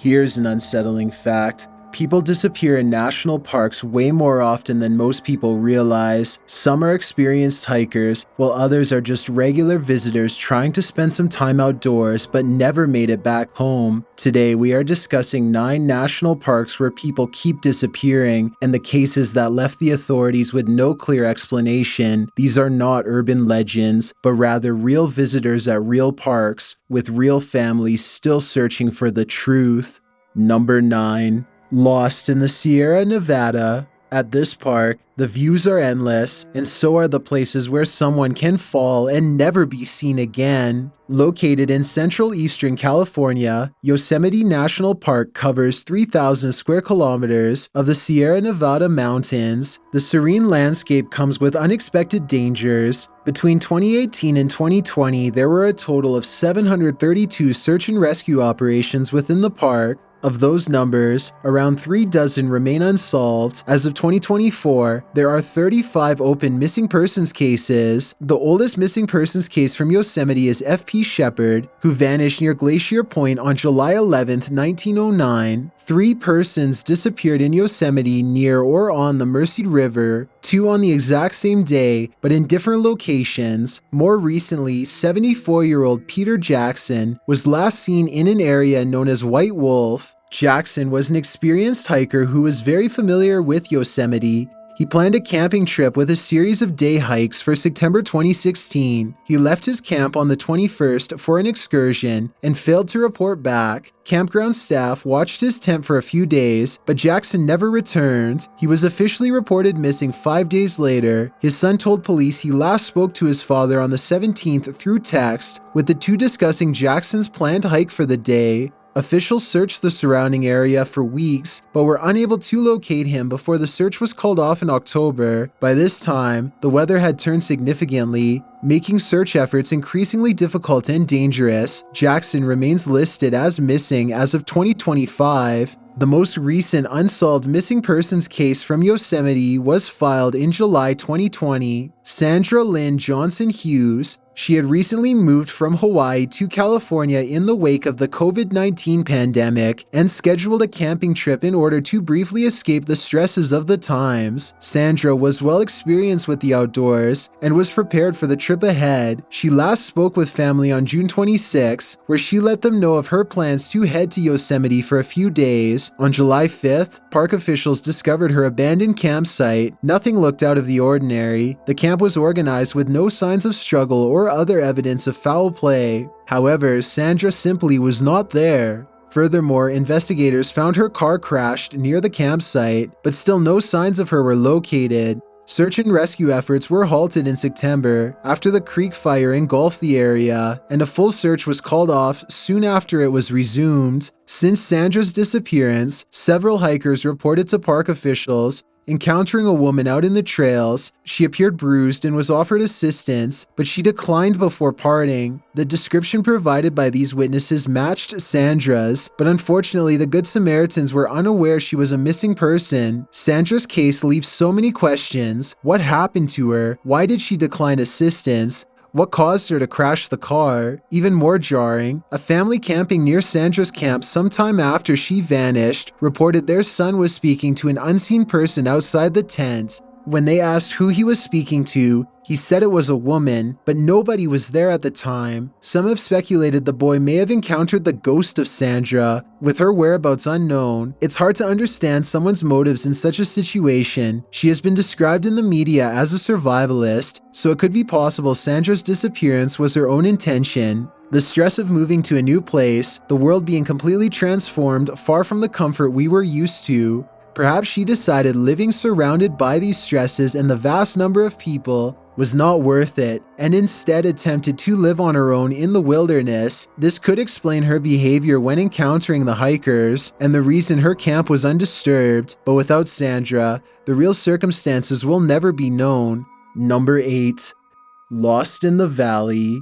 Here's an unsettling fact. People disappear in national parks way more often than most people realize. Some are experienced hikers, while others are just regular visitors trying to spend some time outdoors but never made it back home. Today, we are discussing 9 national parks where people keep disappearing and the cases that left the authorities with no clear explanation. These are not urban legends, but rather real visitors at real parks, with real families still searching for the truth. Number 9. Lost in the Sierra Nevada. At this park, the views are endless, and so are the places where someone can fall and never be seen again. Located in central eastern California, Yosemite National Park covers 3,000 square kilometers of the Sierra Nevada mountains. The serene landscape comes with unexpected dangers. Between 2018 and 2020, there were a total of 732 search and rescue operations within the park. Of those numbers, around 36 remain unsolved. As of 2024, there are 35 open missing persons cases. The oldest missing persons case from Yosemite is F.P. Shepard, who vanished near Glacier Point on July 11, 1909. 3 persons disappeared in Yosemite near or on the Merced River, 2 on the exact same day, but in different locations. More recently, 74-year-old Peter Jackson was last seen in an area known as White Wolf. Jackson was an experienced hiker who was very familiar with Yosemite. He planned a camping trip with a series of day hikes for September 2016. He left his camp on the 21st for an excursion and failed to report back. Campground staff watched his tent for a few days, but Jackson never returned. He was officially reported missing 5 days later. His son told police he last spoke to his father on the 17th through text, with the two discussing Jackson's planned hike for the day. Officials searched the surrounding area for weeks, but were unable to locate him before the search was called off in October. By this time, the weather had turned significantly, making search efforts increasingly difficult and dangerous. Jackson remains listed as missing as of 2025. The most recent unsolved missing persons case from Yosemite was filed in July 2020. Sandra Lynn Johnson Hughes. She had recently moved from Hawaii to California in the wake of the COVID-19 pandemic and scheduled a camping trip in order to briefly escape the stresses of the times. Sandra was well experienced with the outdoors and was prepared for the trip ahead. She last spoke with family on June 26, where she let them know of her plans to head to Yosemite for a few days. On July 5th, park officials discovered her abandoned campsite. Nothing looked out of the ordinary. The camp was organized with no signs of struggle or other evidence of foul play. However, Sandra simply was not there. Furthermore, investigators found her car crashed near the campsite, but still no signs of her were located. Search and rescue efforts were halted in September after the creek fire engulfed the area, and a full search was called off soon after it was resumed. Since Sandra's disappearance, several hikers reported to park officials encountering a woman out in the trails. She appeared bruised and was offered assistance, but she declined before parting. The description provided by these witnesses matched Sandra's, but unfortunately the Good Samaritans were unaware she was a missing person. Sandra's case leaves so many questions. What happened to her? Why did she decline assistance? What caused her to crash the car? Even more jarring, a family camping near Sandra's camp sometime after she vanished reported their son was speaking to an unseen person outside the tent. When they asked who he was speaking to, he said it was a woman, but nobody was there at the time. Some have speculated the boy may have encountered the ghost of Sandra, with her whereabouts unknown. It's hard to understand someone's motives in such a situation. She has been described in the media as a survivalist, so it could be possible Sandra's disappearance was her own intention. The stress of moving to a new place, the world being completely transformed, far from the comfort we were used to. Perhaps she decided living surrounded by these stresses and the vast number of people was not worth it, and instead attempted to live on her own in the wilderness. This could explain her behavior when encountering the hikers, and the reason her camp was undisturbed, but without Sandra, the real circumstances will never be known. Number 8. Lost in the Valley.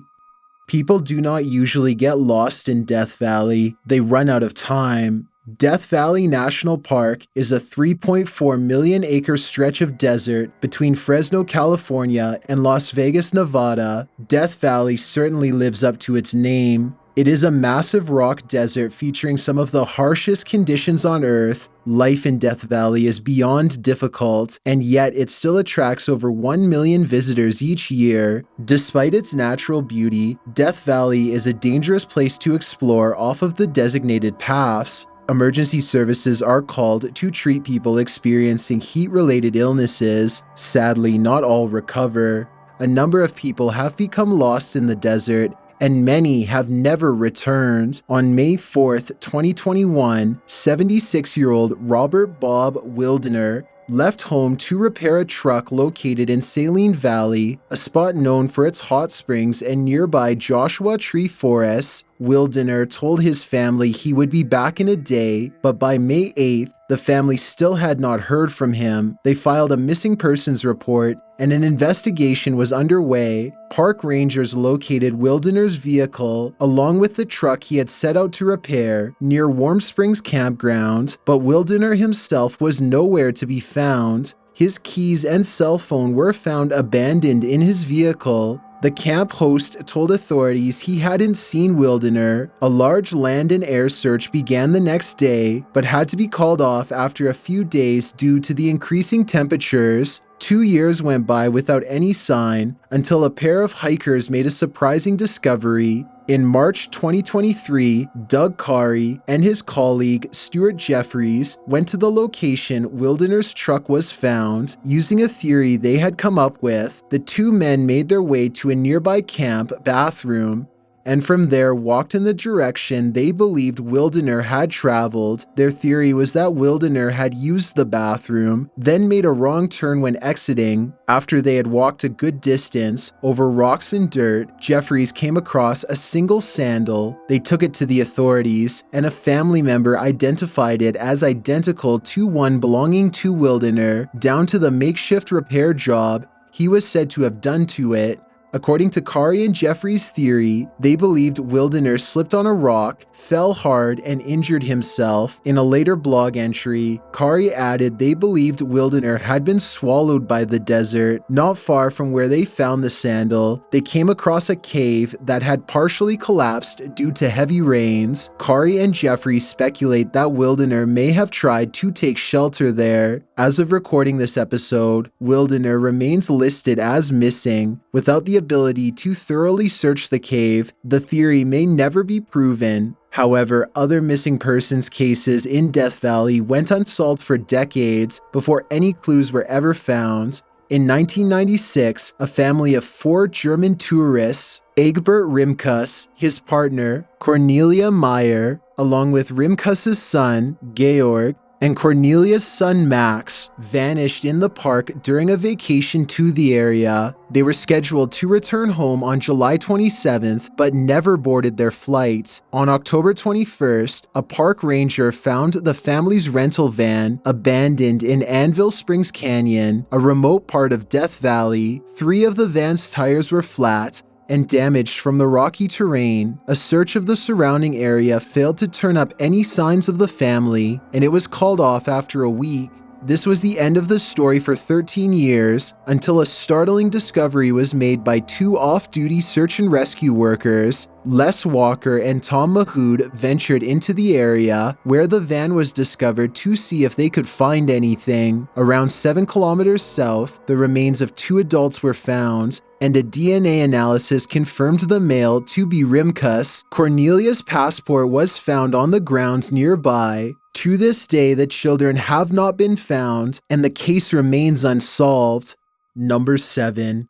People do not usually get lost in Death Valley. They run out of time. Death Valley National Park is a 3.4 million acre stretch of desert between Fresno, California and Las Vegas, Nevada. Death Valley certainly lives up to its name. It is a massive rock desert featuring some of the harshest conditions on Earth. Life in Death Valley is beyond difficult, and yet it still attracts over 1 million visitors each year. Despite its natural beauty, Death Valley is a dangerous place to explore off of the designated paths. Emergency services are called to treat people experiencing heat-related illnesses. Sadly, not all recover. A number of people have become lost in the desert, and many have never returned. On May 4th, 2021, 76-year-old Robert Bob Wildener left home to repair a truck located in Saline Valley, a spot known for its hot springs and nearby Joshua Tree forests. Wildener told his family he would be back in a day, but by May 8th, the family still had not heard from him. They filed a missing persons report, and an investigation was underway. Park rangers located Wildener's vehicle, along with the truck he had set out to repair, near Warm Springs Campground, but Wildener himself was nowhere to be found. His keys and cell phone were found abandoned in his vehicle. The camp host told authorities he hadn't seen Wildener. A large land and air search began the next day, but had to be called off after a few days due to the increasing temperatures. 2 years went by without any sign until a pair of hikers made a surprising discovery. In March 2023, Doug Carey and his colleague Stuart Jeffries went to the location Wildener's truck was found. Using a theory they had come up with, the two men made their way to a nearby camp bathroom, and from there walked in the direction they believed Wildener had traveled. Their theory was that Wildener had used the bathroom, then made a wrong turn when exiting. After they had walked a good distance over rocks and dirt, Jeffries came across a single sandal. They took it to the authorities, and a family member identified it as identical to one belonging to Wildener, down to the makeshift repair job he was said to have done to it. According to Carey and Jeffries' theory, they believed Wildener slipped on a rock, fell hard, and injured himself. In a later blog entry, Carey added they believed Wildener had been swallowed by the desert. Not far from where they found the sandal, they came across a cave that had partially collapsed due to heavy rains. Carey and Jeffries speculate that Wildener may have tried to take shelter there. As of recording this episode, Wildener remains listed as missing. Without the ability to thoroughly search the cave, the theory may never be proven. However, other missing persons cases in Death Valley went unsolved for decades before any clues were ever found. In 1996, a family of 4 German tourists, Egbert Rimkus, his partner, Cornelia Meyer, along with Rimkus's son, Georg, and Cornelia's son Max, vanished in the park during a vacation to the area. They were scheduled to return home on July 27th, but never boarded their flight. On October 21st, a park ranger found the family's rental van abandoned in Anvil Springs Canyon, a remote part of Death Valley. 3 of the van's tires were flat and damaged from the rocky terrain. A search of the surrounding area failed to turn up any signs of the family, and it was called off after a week. This was the end of the story for 13 years, until a startling discovery was made by 2 off-duty search and rescue workers. Les Walker and Tom Mahood ventured into the area where the van was discovered to see if they could find anything. Around 7 kilometers south, the remains of 2 adults were found, and a DNA analysis confirmed the male to be Rimkus. Cornelia's passport was found on the grounds nearby. To this day, the children have not been found, and the case remains unsolved. Number 7.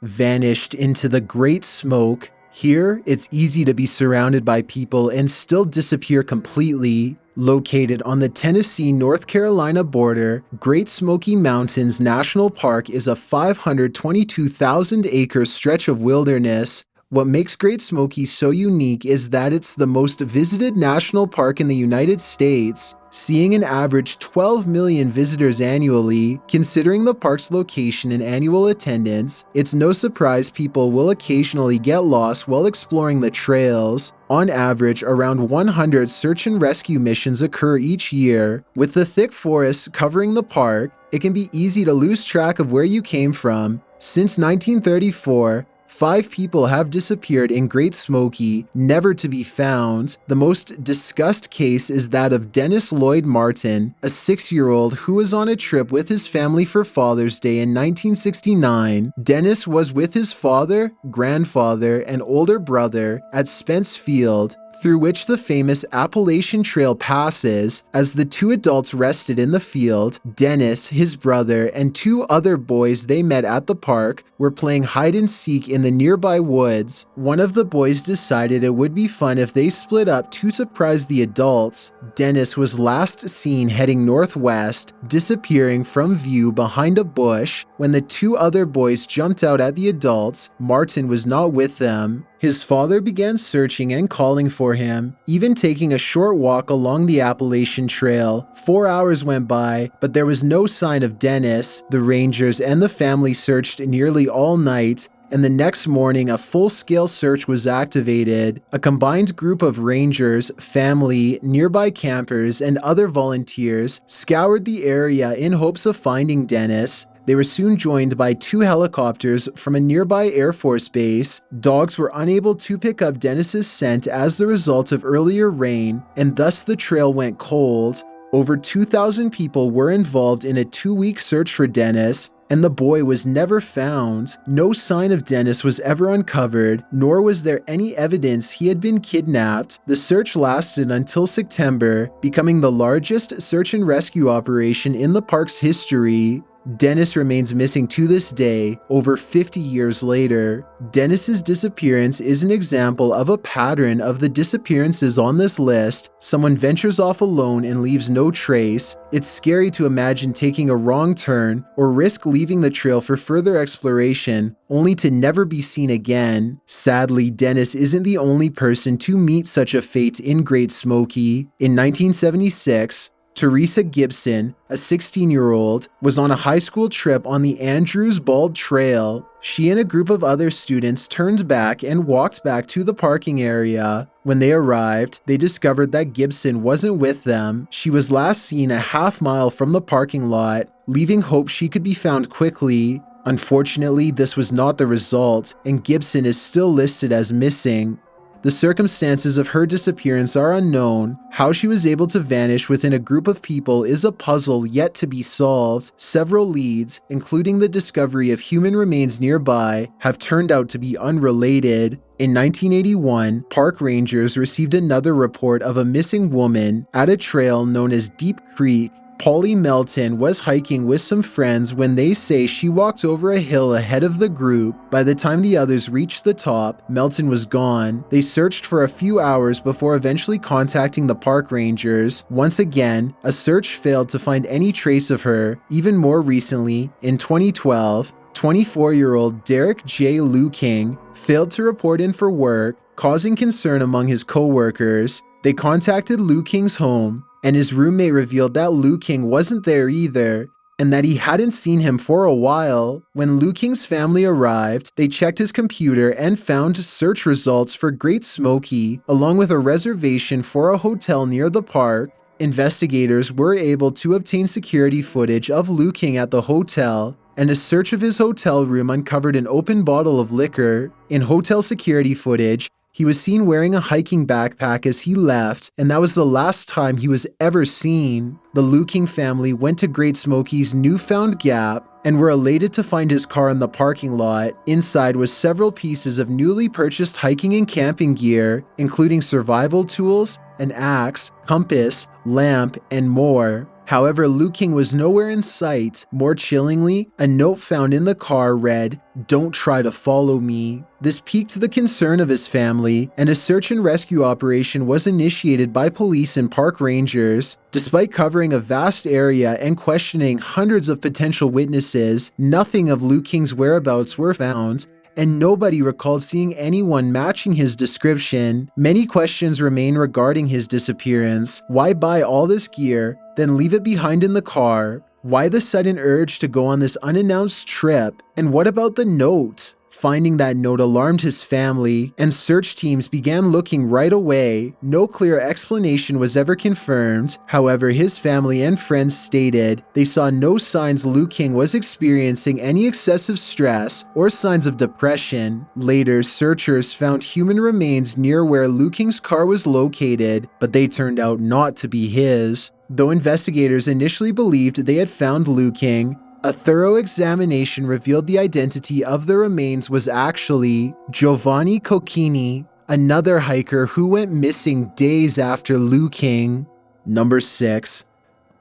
Vanished into the Great Smoke. Here, it's easy to be surrounded by people and still disappear completely. Located on the Tennessee-North Carolina border, Great Smoky Mountains National Park is a 522,000-acre stretch of wilderness. What makes Great Smoky so unique is that it's the most visited national park in the United States, seeing an average 12 million visitors annually. Considering the park's location and annual attendance, it's no surprise people will occasionally get lost while exploring the trails. On average, around 100 search and rescue missions occur each year. With the thick forests covering the park, it can be easy to lose track of where you came from. Since 1934, 5 people have disappeared in Great Smoky, never to be found. The most discussed case is that of Dennis Lloyd Martin, a 6-year-old who was on a trip with his family for Father's Day in 1969. Dennis was with his father, grandfather, and older brother at Spence Field, through which the famous Appalachian Trail passes. As the 2 adults rested in the field, Dennis, his brother, and 2 other boys they met at the park were playing hide and seek in the nearby woods. One of the boys decided it would be fun if they split up to surprise the adults. Dennis was last seen heading northwest, disappearing from view behind a bush. When the 2 other boys jumped out at the adults, Martin was not with them. His father began searching and calling for him, even taking a short walk along the Appalachian Trail. 4 hours went by, but there was no sign of Dennis. The Rangers and the family searched nearly all night, and the next morning a full-scale search was activated. A combined group of rangers, family, nearby campers, and other volunteers scoured the area in hopes of finding Dennis. They were soon joined by 2 helicopters from a nearby Air Force base. Dogs were unable to pick up Dennis's scent as the result of earlier rain, and thus the trail went cold. Over 2,000 people were involved in a 2-week search for Dennis, and the boy was never found. No sign of Dennis was ever uncovered, nor was there any evidence he had been kidnapped. The search lasted until September, becoming the largest search and rescue operation in the park's history. Dennis remains missing to this day, over 50 years later. Dennis's disappearance is an example of a pattern of the disappearances on this list. Someone ventures off alone and leaves no trace. It's scary to imagine taking a wrong turn or risk leaving the trail for further exploration, only to never be seen again. Sadly, Dennis isn't the only person to meet such a fate in Great Smoky. In 1976, Teresa Gibson, a 16-year-old, was on a high school trip on the Andrews Bald Trail. She and a group of other students turned back and walked back to the parking area. When they arrived, they discovered that Gibson wasn't with them. She was last seen a half-mile from the parking lot, leaving hope she could be found quickly. Unfortunately, this was not the result, and Gibson is still listed as missing. The circumstances of her disappearance are unknown. How she was able to vanish within a group of people is a puzzle yet to be solved. Several leads, including the discovery of human remains nearby, have turned out to be unrelated. In 1981, park rangers received another report of a missing woman at a trail known as Deep Creek. Polly Melton was hiking with some friends when they say she walked over a hill ahead of the group. By the time the others reached the top, Melton was gone. They searched for a few hours before eventually contacting the park rangers. Once again, a search failed to find any trace of her. Even more recently, in 2012, 24-year-old Derek J. Luking failed to report in for work, causing concern among his co-workers. They contacted Luking's home, and his roommate revealed that Luking wasn't there either, and that he hadn't seen him for a while. When Luking's family arrived, they checked his computer and found search results for Great Smoky, along with a reservation for a hotel near the park. Investigators were able to obtain security footage of Luking at the hotel, and a search of his hotel room uncovered an open bottle of liquor. In hotel security footage, he was seen wearing a hiking backpack as he left, and that was the last time he was ever seen. The Luking family went to Great Smoky's Newfound Gap and were elated to find his car in the parking lot. Inside was several pieces of newly purchased hiking and camping gear, including survival tools, an axe, compass, lamp, and more. However, Luking was nowhere in sight. More chillingly, a note found in the car read, "Don't try to follow me." This piqued the concern of his family, and a search and rescue operation was initiated by police and park rangers. Despite covering a vast area and questioning hundreds of potential witnesses, nothing of Luking's whereabouts were found, and nobody recalled seeing anyone matching his description. Many questions remain regarding his disappearance. Why buy all this gear, then leave it behind in the car? Why the sudden urge to go on this unannounced trip? And what about the note? Finding that note alarmed his family, and search teams began looking right away. No clear explanation was ever confirmed. However, his family and friends stated they saw no signs Liu King was experiencing any excessive stress or signs of depression. Later, searchers found human remains near where Liu King's car was located, but they turned out not to be his. Though investigators initially believed they had found Liu King, a thorough examination revealed the identity of the remains was actually Giovanni Cocchini, another hiker who went missing days after Liu King. Number 6.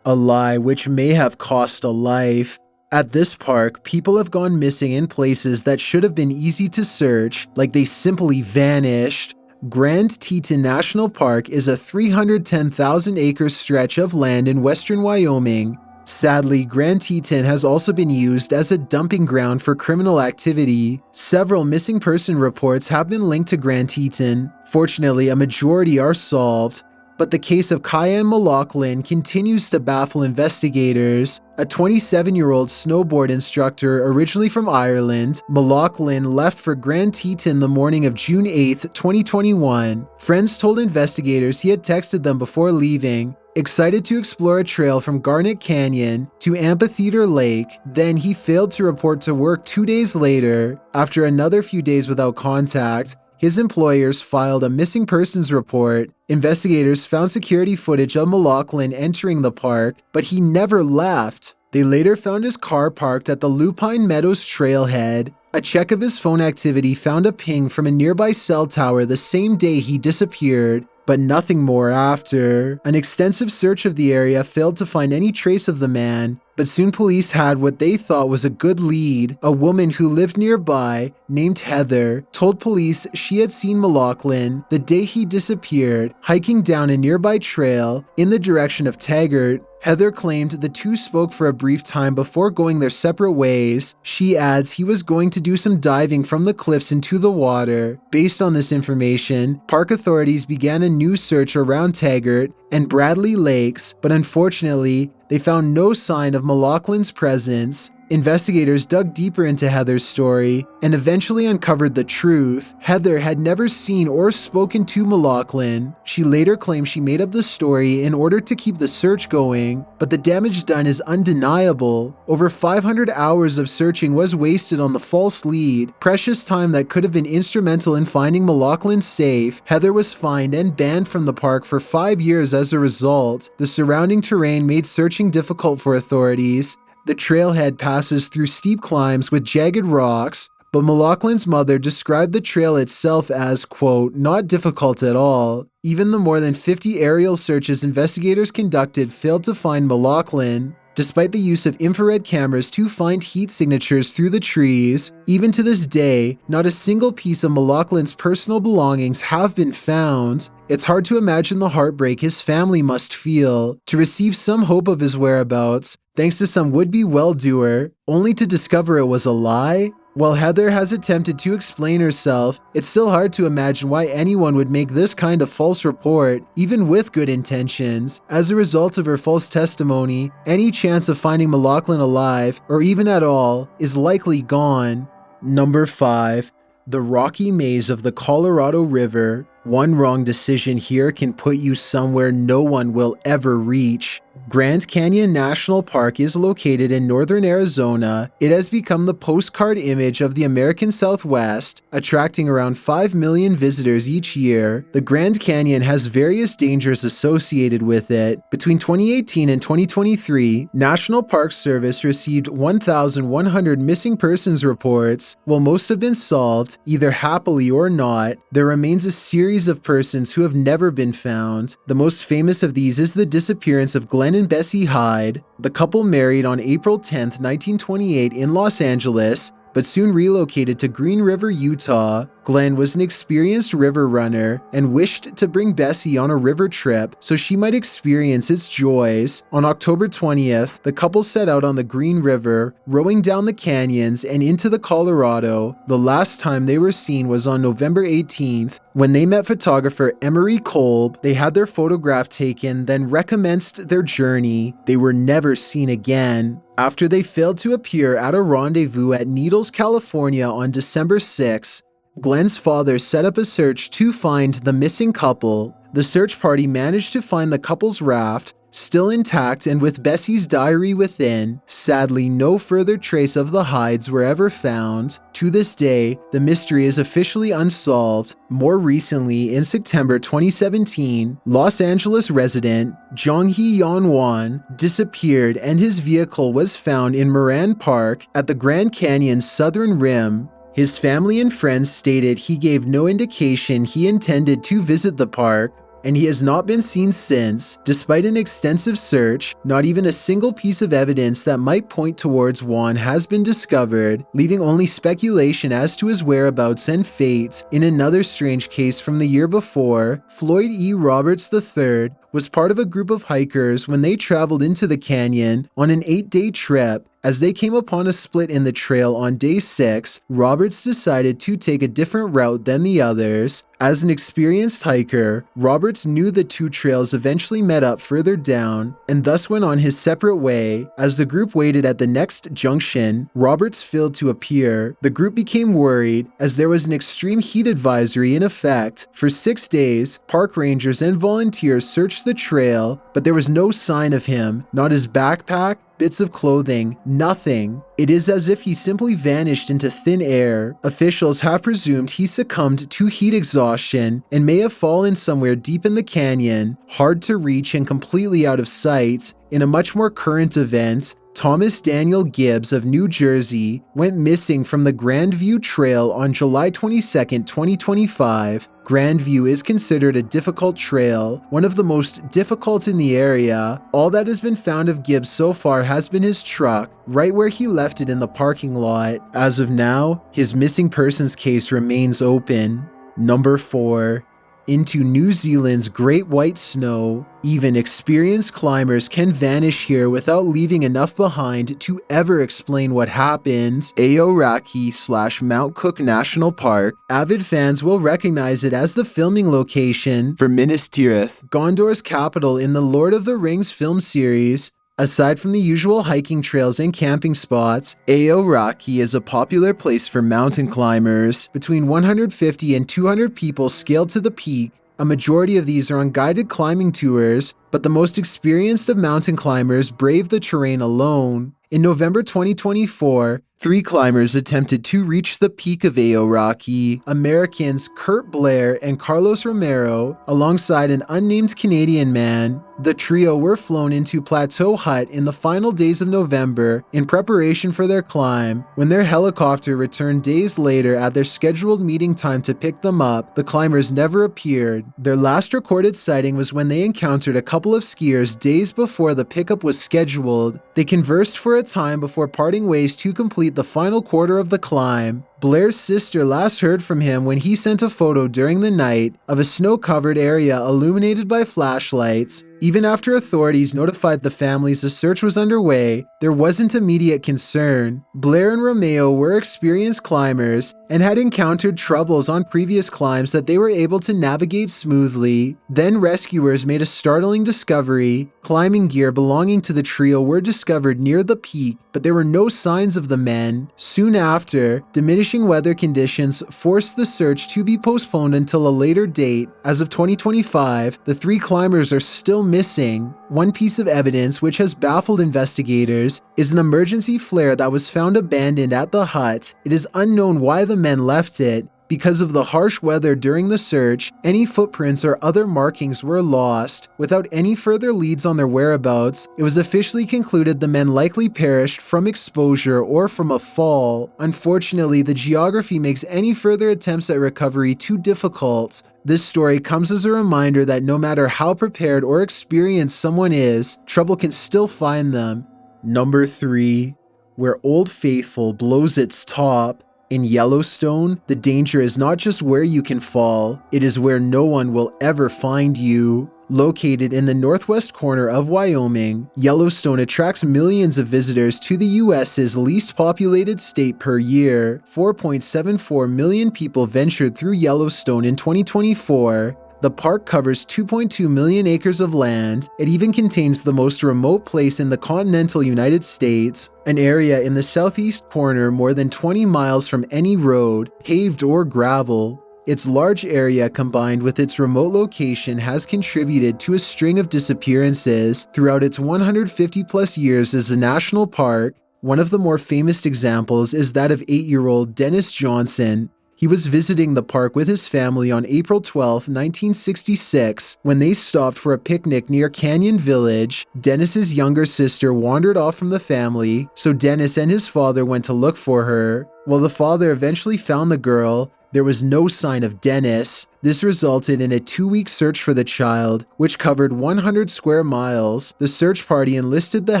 A lie which may have cost a life. At this park, people have gone missing in places that should have been easy to search, like they simply vanished. Grand Teton National Park is a 310,000-acre stretch of land in western Wyoming. Sadly, Grand Teton has also been used as a dumping ground for criminal activity. Several missing person reports have been linked to Grand Teton. Fortunately, a majority are solved. But the case of Kyan McLaughlin continues to baffle investigators. A 27-year-old snowboard instructor originally from Ireland, McLaughlin left for Grand Teton the morning of June 8, 2021. Friends told investigators he had texted them before leaving, excited to explore a trail from Garnet Canyon to Amphitheater Lake. Then he failed to report to work 2 days later. After another few days without contact, his employers filed a missing persons report. Investigators found security footage of McLaughlin entering the park, but he never left. They later found his car parked at the Lupine Meadows trailhead. A check of his phone activity found a ping from a nearby cell tower the same day he disappeared, but nothing more after. An extensive search of the area failed to find any trace of the man, but soon police had what they thought was a good lead. A woman who lived nearby, named Heather, told police she had seen McLaughlin the day he disappeared, hiking down a nearby trail in the direction of Taggart. Heather claimed the two spoke for a brief time before going their separate ways. She adds he was going to do some diving from the cliffs into the water. Based on this information, park authorities began a new search around Taggart and Bradley Lakes, but unfortunately, they found no sign of McLaughlin's presence. Investigators dug deeper into Heather's story and eventually uncovered the truth. Heather had never seen or spoken to McLaughlin. She later claimed she made up the story in order to keep the search going, but the damage done is undeniable. Over 500 hours of searching was wasted on the false lead, precious time that could have been instrumental in finding McLaughlin's safe. Heather was fined and banned from the park for 5 years as a result. The surrounding terrain made searching difficult for authorities. The trailhead passes through steep climbs with jagged rocks, but McLaughlin's mother described the trail itself as, quote, not difficult at all. Even the more than 50 aerial searches investigators conducted failed to find McLaughlin. Despite the use of infrared cameras to find heat signatures through the trees, even to this day, not a single piece of McLaughlin's personal belongings have been found. It's hard to imagine the heartbreak his family must feel to receive some hope of his whereabouts, thanks to some would-be well-doer, only to discover it was a lie. While Heather has attempted to explain herself, it's still hard to imagine why anyone would make this kind of false report, even with good intentions. As a result of her false testimony, any chance of finding McLaughlin alive, or even at all, is likely gone. Number 5. The rocky maze of the Colorado River. One wrong decision here can put you somewhere no one will ever reach. Grand Canyon National Park is located in northern Arizona. It has become the postcard image of the American Southwest, attracting around 5 million visitors each year. The Grand Canyon has various dangers associated with it. Between 2018 and 2023, National Park Service received 1,100 missing persons reports. While most have been solved, either happily or not, there remains a series of persons who have never been found. The most famous of these is the disappearance of Glenn and Bessie Hyde. The couple married on April 10, 1928 in Los Angeles, but soon relocated to Green River, Utah. Glenn was an experienced river runner and wished to bring Bessie on a river trip so she might experience its joys. On October 20th, the couple set out on the Green River, rowing down the canyons and into the Colorado. The last time they were seen was on November 18th, when they met photographer Emery Kolb. They had their photograph taken, then recommenced their journey. They were never seen again. After they failed to appear at a rendezvous at Needles, California on December 6, Glenn's father set up a search to find the missing couple. The search party managed to find the couple's raft, still intact and with Bessie's diary within. Sadly, no further trace of the hides were ever found. To this day, the mystery is officially unsolved. More recently, in September 2017, Los Angeles resident Jong-hee Yeon-won disappeared and his vehicle was found in Moran Park at the Grand Canyon's southern rim. His family and friends stated he gave no indication he intended to visit the park, and he has not been seen since. Despite an extensive search, not even a single piece of evidence that might point towards Won has been discovered, leaving only speculation as to his whereabouts and fate. In another strange case from the year before, Floyd E. Roberts III was part of a group of hikers when they traveled into the canyon on an 8-day trip. As they came upon a split in the trail on day 6, Roberts decided to take a different route than the others. As an experienced hiker, Roberts knew the two trails eventually met up further down, and thus went on his separate way. As the group waited at the next junction, Roberts failed to appear. The group became worried, as there was an extreme heat advisory in effect. For 6 days, park rangers and volunteers searched the trail, but there was no sign of him, not his backpack, bits of clothing, nothing. It is as if he simply vanished into thin air. Officials have presumed he succumbed to heat exhaustion and may have fallen somewhere deep in the canyon, hard to reach and completely out of sight. In a much more current event, Thomas Daniel Gibbs of New Jersey went missing from the Grandview Trail on July 22, 2025. Grandview is considered a difficult trail, one of the most difficult in the area. All that has been found of Gibbs so far has been his truck, right where he left it in the parking lot. As of now, his missing persons case remains open. Number 4. Into New Zealand's Great White Snow. Even experienced climbers can vanish here without leaving enough behind to ever explain what happened. Aoraki/Mount Cook National Park. Avid fans will recognize it as the filming location for Minas Tirith, Gondor's capital in the Lord of the Rings film series. Aside from the usual hiking trails and camping spots, Aoraki is a popular place for mountain climbers. Between 150 and 200 people scale to the peak. A majority of these are on guided climbing tours, but the most experienced of mountain climbers brave the terrain alone. In November 2024, 3 climbers attempted to reach the peak of Aoraki. Americans Kurt Blair and Carlos Romero, alongside an unnamed Canadian man. The trio were flown into Plateau Hut in the final days of November in preparation for their climb. When their helicopter returned days later at their scheduled meeting time to pick them up, the climbers never appeared. Their last recorded sighting was when they encountered a couple of skiers days before the pickup was scheduled. They conversed for a time before parting ways to complete the final quarter of the climb. Blair's sister last heard from him when he sent a photo during the night of a snow-covered area illuminated by flashlights. Even after authorities notified the families a search was underway, there wasn't immediate concern. Blair and Romeo were experienced climbers and had encountered troubles on previous climbs that they were able to navigate smoothly. Then rescuers made a startling discovery. Climbing gear belonging to the trio were discovered near the peak, but there were no signs of the men. Soon after, diminishing weather conditions forced the search to be postponed until a later date. As of 2025, the 3 climbers are still missing. One piece of evidence which has baffled investigators is an emergency flare that was found abandoned at the hut. It is unknown why the men left it. Because of the harsh weather during the search, any footprints or other markings were lost. Without any further leads on their whereabouts, it was officially concluded the men likely perished from exposure or from a fall. Unfortunately, the geography makes any further attempts at recovery too difficult. This story comes as a reminder that no matter how prepared or experienced someone is, trouble can still find them. Number 3. Where Old Faithful blows its top. In Yellowstone, the danger is not just where you can fall, it is where no one will ever find you. Located in the northwest corner of Wyoming, Yellowstone attracts millions of visitors to the U.S.'s least populated state per year. 4.74 million people ventured through Yellowstone in 2024. The park covers 2.2 million acres of land. It even contains the most remote place in the continental United States, an area in the southeast corner more than 20 miles from any road, paved or gravel. Its large area combined with its remote location has contributed to a string of disappearances throughout its 150-plus years as a national park. One of the more famous examples is that of 8-year-old Dennis Johnson. He was visiting the park with his family on April 12, 1966, when they stopped for a picnic near Canyon Village. Dennis's younger sister wandered off from the family, so Dennis and his father went to look for her. While the father eventually found the girl, there was no sign of Dennis. This resulted in a 2-week search for the child, which covered 100 square miles. The search party enlisted the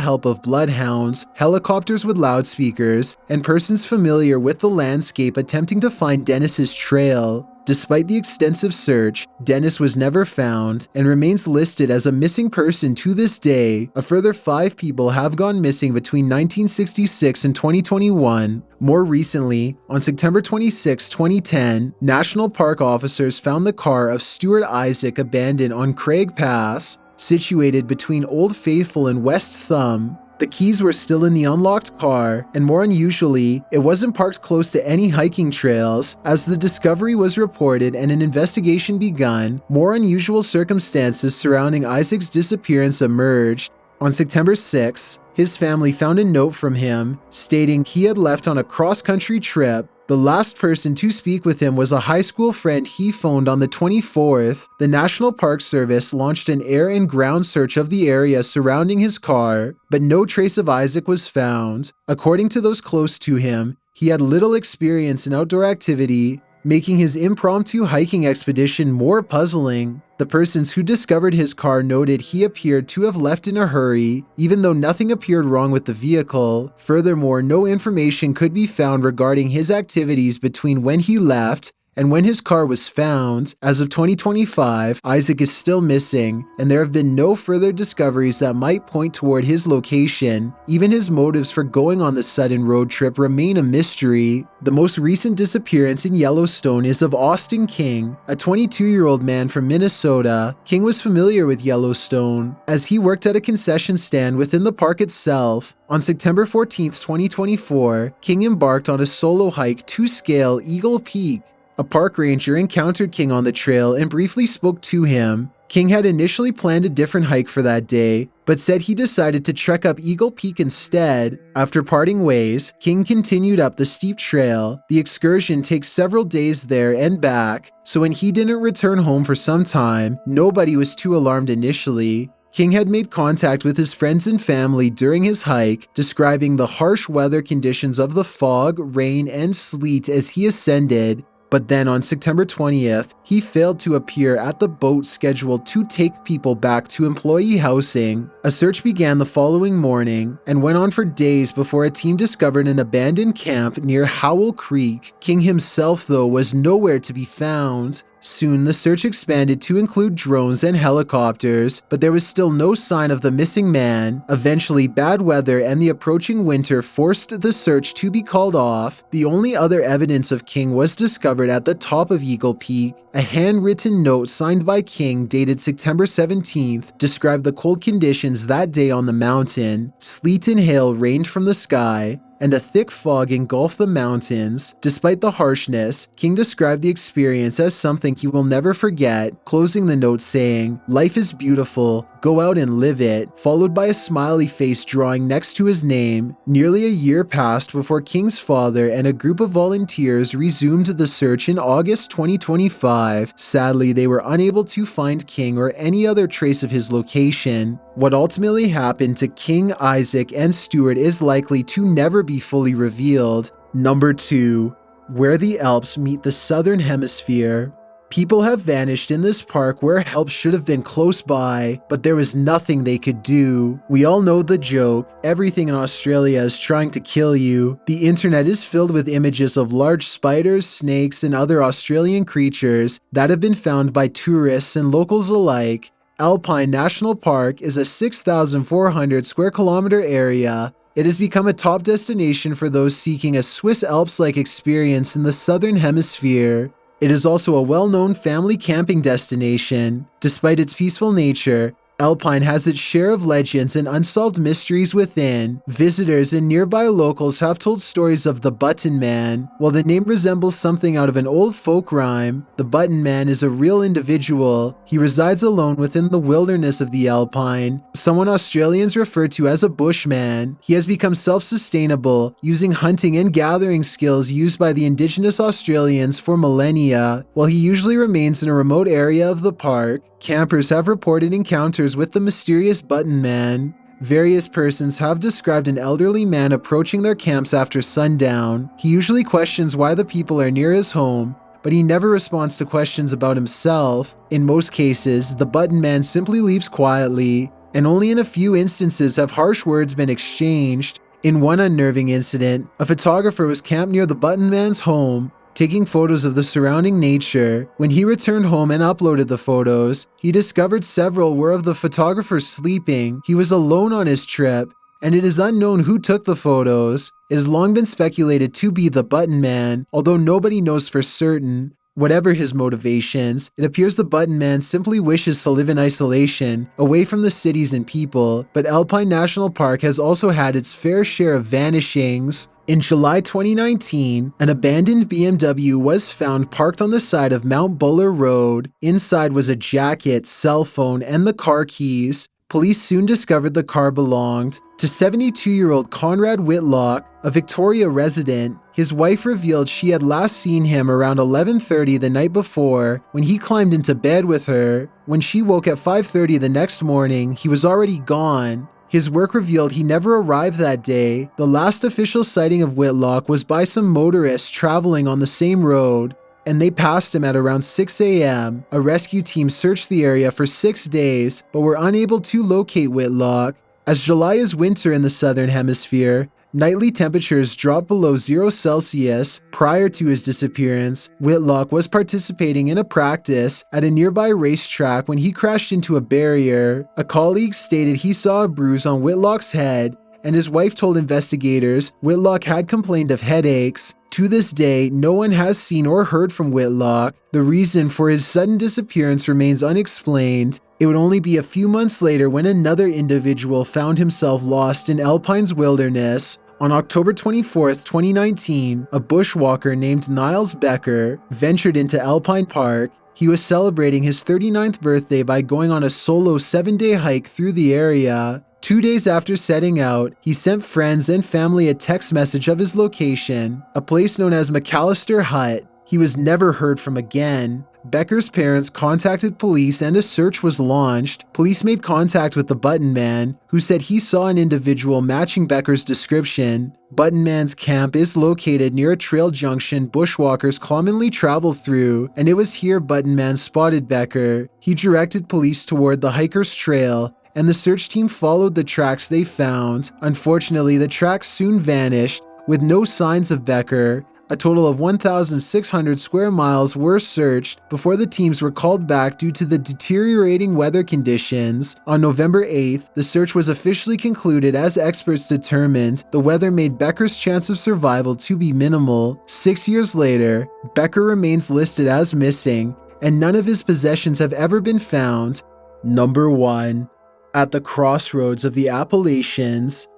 help of bloodhounds, helicopters with loudspeakers, and persons familiar with the landscape attempting to find Dennis's trail. Despite the extensive search, Dennis was never found and remains listed as a missing person to this day. A further 5 people have gone missing between 1966 and 2021. More recently, on September 26, 2010, National Park officers found the car of Stuart Isaac abandoned on Craig Pass, situated between Old Faithful and West Thumb. The keys were still in the unlocked car, and more unusually, it wasn't parked close to any hiking trails. As the discovery was reported and an investigation begun, more unusual circumstances surrounding Isaac's disappearance emerged. On September 6, his family found a note from him stating he had left on a cross-country trip. The last person to speak with him was a high school friend he phoned on the 24th. The National Park Service launched an air and ground search of the area surrounding his car, but no trace of Isaac was found. According to those close to him, he had little experience in outdoor activity, making his impromptu hiking expedition more puzzling. The persons who discovered his car noted he appeared to have left in a hurry, even though nothing appeared wrong with the vehicle. Furthermore, no information could be found regarding his activities between when he left and when his car was found. As of 2025, Isaac is still missing, and there have been no further discoveries that might point toward his location. Even his motives for going on the sudden road trip remain a mystery. The most recent disappearance in Yellowstone is of Austin King, a 22-year-old man from Minnesota. King was familiar with Yellowstone, as he worked at a concession stand within the park itself. On September 14, 2024, King embarked on a solo hike to scale Eagle Peak. A park ranger encountered King on the trail and briefly spoke to him. King had initially planned a different hike for that day, but said he decided to trek up Eagle Peak instead. After parting ways, King continued up the steep trail. The excursion takes several days there and back, so when he didn't return home for some time, nobody was too alarmed initially. King had made contact with his friends and family during his hike, describing the harsh weather conditions of the fog, rain, and sleet as he ascended. But then on September 20th, he failed to appear at the boat scheduled to take people back to employee housing. A search began the following morning and went on for days before a team discovered an abandoned camp near Howell Creek. King himself, though, was nowhere to be found. Soon, the search expanded to include drones and helicopters, but there was still no sign of the missing man. Eventually, bad weather and the approaching winter forced the search to be called off. The only other evidence of King was discovered at the top of Eagle Peak. A handwritten note signed by King, dated September 17th, described the cold conditions that day on the mountain. Sleet and hail rained from the sky, and a thick fog engulfed the mountains. Despite the harshness, King described the experience as something he will never forget, closing the note saying, "Life is beautiful, go out and live it," followed by a smiley face drawing next to his name. Nearly a year passed before King's father and a group of volunteers resumed the search in August 2025. Sadly, they were unable to find King or any other trace of his location. What ultimately happened to King, Isaac, and Stuart is likely to never be fully revealed. Number 2. Where the Alps meet the Southern Hemisphere. People have vanished in this park where help should have been close by, but there was nothing they could do. We all know the joke, everything in Australia is trying to kill you. The internet is filled with images of large spiders, snakes, and other Australian creatures that have been found by tourists and locals alike. Alpine National Park is a 6,400 square kilometer area. It has become a top destination for those seeking a Swiss Alps-like experience in the Southern Hemisphere. It is also a well-known family camping destination. Despite its peaceful nature, Alpine has its share of legends and unsolved mysteries within. Visitors and nearby locals have told stories of the Button Man. While the name resembles something out of an old folk rhyme, the Button Man is a real individual. He resides alone within the wilderness of the Alpine, someone Australians refer to as a bushman. He has become self-sustainable, using hunting and gathering skills used by the indigenous Australians for millennia. While he usually remains in a remote area of the park, campers have reported encounters with the mysterious Button Man. Various persons have described an elderly man approaching their camps after sundown. He usually questions why the people are near his home, but he never responds to questions about himself. In most cases, the Button Man simply leaves quietly, and only in a few instances have harsh words been exchanged. In one unnerving incident, a photographer was camped near the Button Man's home, taking photos of the surrounding nature. When he returned home and uploaded the photos, he discovered several were of the photographer sleeping. He was alone on his trip, and it is unknown who took the photos. It has long been speculated to be the Button Man, although nobody knows for certain. Whatever his motivations, it appears the Button Man simply wishes to live in isolation, away from the cities and people, but Alpine National Park has also had its fair share of vanishings. In July 2019, an abandoned BMW was found parked on the side of Mount Buller Road. Inside was a jacket, cell phone, and the car keys. Police soon discovered the car belonged to 72-year-old Conrad Whitlock, a Victoria resident. His wife revealed she had last seen him around 11:30 the night before when he climbed into bed with her. When she woke at 5:30 the next morning, he was already gone. His work revealed he never arrived that day. The last official sighting of Whitlock was by some motorists traveling on the same road, and they passed him at around 6 a.m. A rescue team searched the area for 6 days, but were unable to locate Whitlock. As July is winter in the southern hemisphere, nightly temperatures dropped below 0 Celsius. Prior to his disappearance, Whitlock was participating in a practice at a nearby racetrack when he crashed into a barrier. A colleague stated he saw a bruise on Whitlock's head, and his wife told investigators Whitlock had complained of headaches. To this day, no one has seen or heard from Whitlock. The reason for his sudden disappearance remains unexplained. It would only be a few months later when another individual found himself lost in Alpine's wilderness. On October 24, 2019, a bushwalker named Niles Becker ventured into Alpine Park. He was celebrating his 39th birthday by going on a solo 7-day hike through the area. 2 days after setting out, he sent friends and family a text message of his location, a place known as McAllister Hut. He was never heard from again. Becker's parents contacted police and a search was launched. Police made contact with the Button Man, who said he saw an individual matching Becker's description. Button Man's camp is located near a trail junction bushwalkers commonly travel through, and it was here Button Man spotted Becker. He directed police toward the hiker's trail, and the search team followed the tracks they found. Unfortunately, the tracks soon vanished, with no signs of Becker. A total of 1,600 square miles were searched before the teams were called back due to the deteriorating weather conditions. On November 8th, the search was officially concluded as experts determined the weather made Becker's chance of survival to be minimal. 6 years later, Becker remains listed as missing, and none of his possessions have ever been found. Number 1. At the Crossroads of the Appalachians.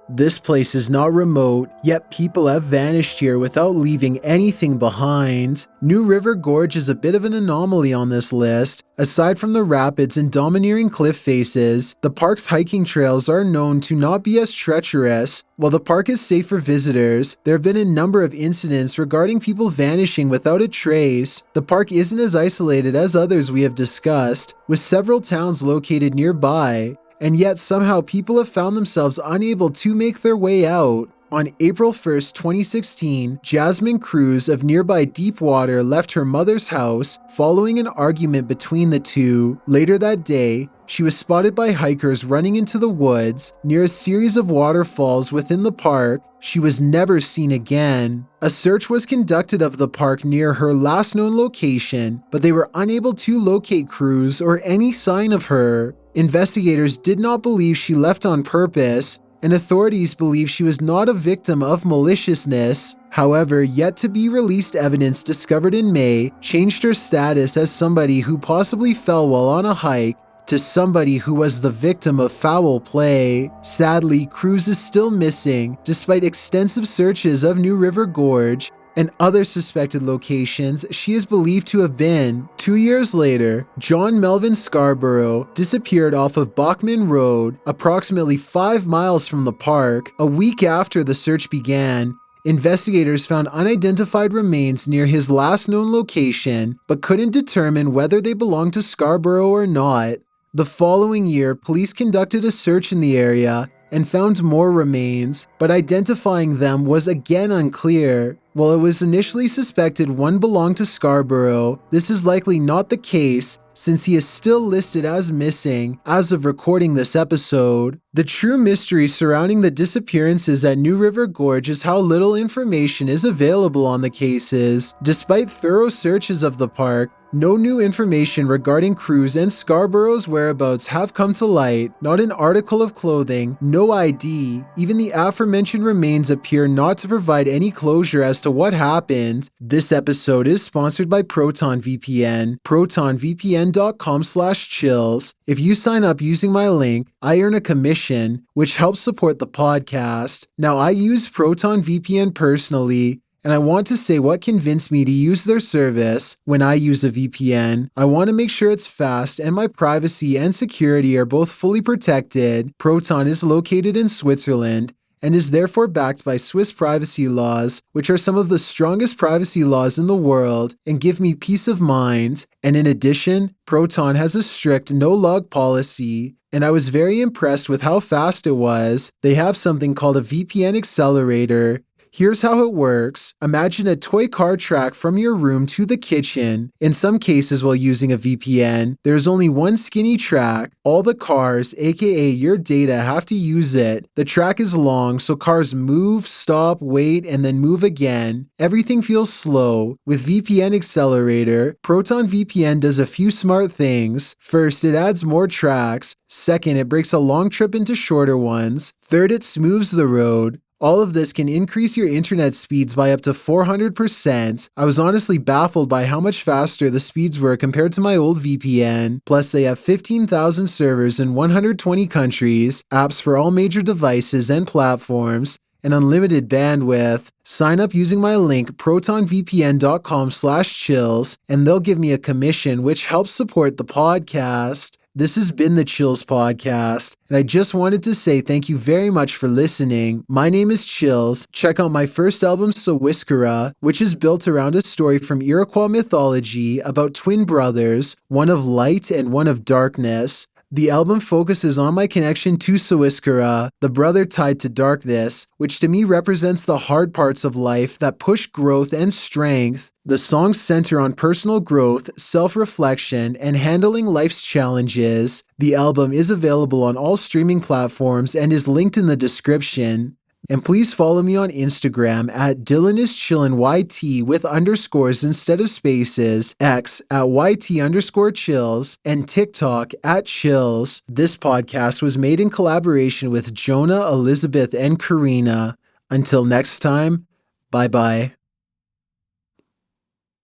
This place is not remote, yet people have vanished here without leaving anything behind. New River Gorge is a bit of an anomaly on this list. Aside from the rapids and domineering cliff faces, the park's hiking trails are known to not be as treacherous. While the park is safe for visitors, there have been a number of incidents regarding people vanishing without a trace. The park isn't as isolated as others we have discussed, with several towns located nearby. And yet somehow people have found themselves unable to make their way out. On April 1st, 2016, Jasmine Cruz of nearby Deepwater left her mother's house following an argument between the two. Later that day, she was spotted by hikers running into the woods near a series of waterfalls within the park. She was never seen again. A search was conducted of the park near her last known location, but they were unable to locate Cruz or any sign of her. Investigators did not believe she left on purpose, and authorities believe she was not a victim of maliciousness. However, yet to be released evidence discovered in May changed her status as somebody who possibly fell while on a hike to somebody who was the victim of foul play. Sadly, Cruz is still missing despite extensive searches of New River Gorge and other suspected locations she is believed to have been. 2 years later, John Melvin Scarborough disappeared off of Bachman Road, approximately 5 miles from the park. A week after the search began, investigators found unidentified remains near his last known location, but couldn't determine whether they belonged to Scarborough or not. The following year, police conducted a search in the area and found more remains, but identifying them was again unclear. While it was initially suspected one belonged to Scarborough, this is likely not the case since he is still listed as missing as of recording this episode. The true mystery surrounding the disappearances at New River Gorge is how little information is available on the cases. Despite thorough searches of the park, no new information regarding Cruz and Scarborough's whereabouts have come to light. Not an article of clothing, no ID, even the aforementioned remains appear not to provide any closure as to what happened. This episode is sponsored by Proton VPN, protonvpn.com/chills. If you sign up using my link, I earn a commission, which helps support the podcast. Now, I use Proton VPN personally, and I want to say what convinced me to use their service. When I use a VPN, I want to make sure it's fast and my privacy and security are both fully protected. Proton is located in Switzerland and is therefore backed by Swiss privacy laws, which are some of the strongest privacy laws in the world and give me peace of mind. And in addition, Proton has a strict no-log policy, and I was very impressed with how fast it was. They have something called a VPN accelerator. Here's how it works. Imagine a toy car track from your room to the kitchen. In some cases while using a VPN, there's only one skinny track. All the cars, aka your data, have to use it. The track is long, so cars move, stop, wait, and then move again. Everything feels slow. With VPN Accelerator, Proton VPN does a few smart things. First, it adds more tracks. Second, it breaks a long trip into shorter ones. Third, it smooths the road. All of this can increase your internet speeds by up to 400%. I was honestly baffled by how much faster the speeds were compared to my old VPN. Plus, they have 15,000 servers in 120 countries, apps for all major devices and platforms, and unlimited bandwidth. Sign up using my link protonvpn.com/chills, and they'll give me a commission, which helps support the podcast. This has been the Chills Podcast, and I just wanted to say thank you very much for listening. My name is Chills. Check out my first album, Sawiskara, which is built around a story from Iroquois mythology about twin brothers, one of light and one of darkness. The album focuses on my connection to Sawiskara, the brother tied to darkness, which to me represents the hard parts of life that push growth and strength. The songs center on personal growth, self-reflection, and handling life's challenges. The album is available on all streaming platforms and is linked in the description. And please follow me on Instagram at DylanIsChillin' with underscores instead of spaces, X at YT_chills, and TikTok at chills. This podcast was made in collaboration with Jonah, Elizabeth, and Karina. Until next time, bye-bye.